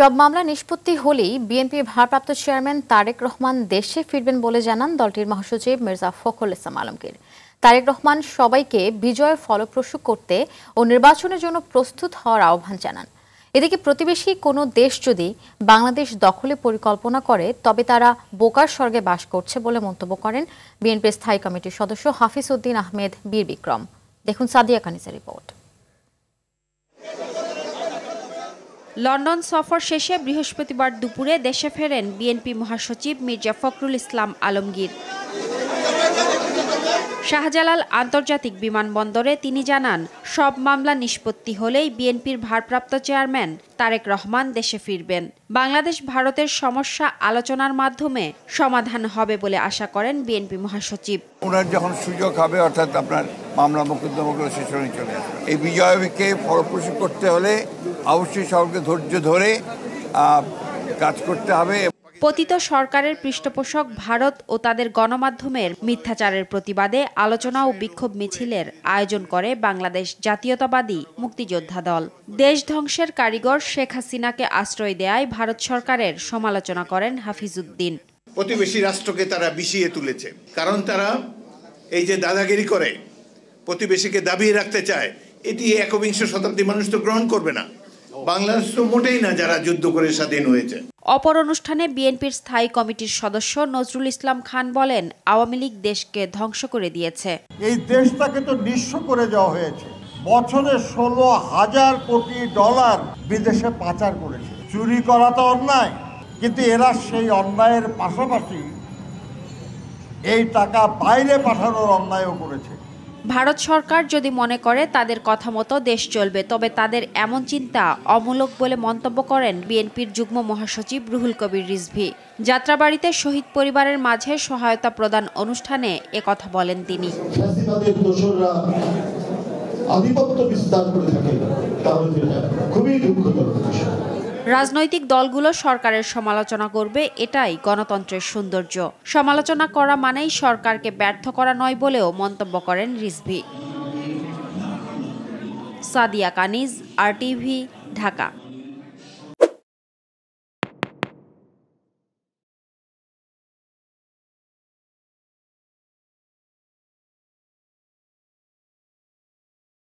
সব মামলা নিষ্পত্তি হলেই বিএনপির ভারপ্রাপ্ত চেয়ারম্যান তারেক রহমান দেশে ফিরবেন বলে জানান দলটির মহাসচিব মির্জা ফখরুল ইসলাম আলমগীর। তারেক রহমান সবাইকে বিজয় ফলপ্রসূ করতে ও নির্বাচনের জন্য প্রস্তুত হওয়ার আহ্বান জানান। এদিকে প্রতিবেশী কোনো দেশ যদি বাংলাদেশ দখলে পরিকল্পনা করে তবে তারা বোকার স্বর্গে বাস করছে বলে মন্তব্য করেন বিএনপির স্থায়ী কমিটির সদস্য হাফিজ উদ্দিন আহমেদ বীর বিক্রম। দেখুন সাদিয়া কানিসের রিপোর্ট। লন্ডন সফর শেষে বৃহস্পতিবার দুপুরে দেশে ফেরেন বিএনপি মহাসচিব মির্জা ফখরুল ইসলাম আলমগীর। শাহজালাল আন্তর্জাতিক বিমানবন্দরে তিনি জানান, সব মামলা নিষ্পত্তি হলেই বিএনপির ভারপ্রাপ্ত চেয়ারম্যান তারেক রহমান দেশে ফিরবেন। বাংলাদেশ ভারতের সমস্যা আলোচনার মাধ্যমে সমাধান হবে বলে আশা করেন বিএনপি মহাসচিব। ওনার যখন সুযোগ হবে, অর্থাৎ আপনার মামলা মোকদ্দমাগুলো শেষ হয়ে চলে আসবে, এই বিজয়কে ফলপ্রসূ করতে হলে অবশ্যই সবাইকে ধৈর্য ধরে কাজ করতে হবে। পতিত সরকারের পৃষ্ঠপোষক ভারত ও তাদের গণমাধ্যমের মিথ্যাচারের প্রতিবাদে আলোচনা ও বিক্ষোভ মিছিলের আয়োজন করে বাংলাদেশ জাতীয়তাবাদী মুক্তিযোদ্ধা দল। দেশ ধ্বংসের কারিগর শেখ হাসিনাকে আশ্রয় দেয়ায় ভারত সরকারের সমালোচনা করেন হাফিজ উদ্দিন। প্রতিবেশী রাষ্ট্রকে তারা বিষিয়ে তুলেছে, কারণ তারা এই যে দাদাগিরি করে প্রতিবেশীকে দাবিয়ে রাখতে চায়, এটি একবিংশ শতাব্দী মানুষ তো গ্রহণ করবে না। বাংলাদেশ তো মোটেই না যারা যুদ্ধ করে স্বাধীন হয়েছে। অপর অনুষ্ঠানে বিএনপির স্থায়ী কমিটির সদস্য নজরুল ইসলাম খান বলেন, আওয়ামী লীগ দেশকে ধ্বংস করে দিয়েছে। এই দেশটাকে তো নিঃস্ব করে দেওয়া হয়েছে। বছরে 16,000 কোটি ডলার বিদেশে পাচার করেছে। চুরি করা তো অন্যায়, কিন্তু এরা সেই অন্যায়ের পাশাপাশি এই টাকা বাইরে পাঠানোর অন্যায়ও করেছে। ভারত সরকার যদি মনে করে তাদের কথা মতো দেশ চলবে, তবে তাদের এমন চিন্তা অমূলক বলে মন্তব্য করেন বিএনপির যুগ্ম মহাসচিব রুহুল কবির রিজভী। যাত্রাবাড়িতে শহীদ পরিবারের মাঝে সহায়তা প্রদান অনুষ্ঠানে একথা বলেন তিনি। রাজনৈতিক দলগুলো সরকারের সমালোচনা করবে, এটাই গণতন্ত্রের সৌন্দর্য। সমালোচনা করা মানেই সরকারকে ব্যর্থ করা নয় বলেও মন্তব্য করেন রিজভী। সাদিয়া কানিজ, RTV, ঢাকা।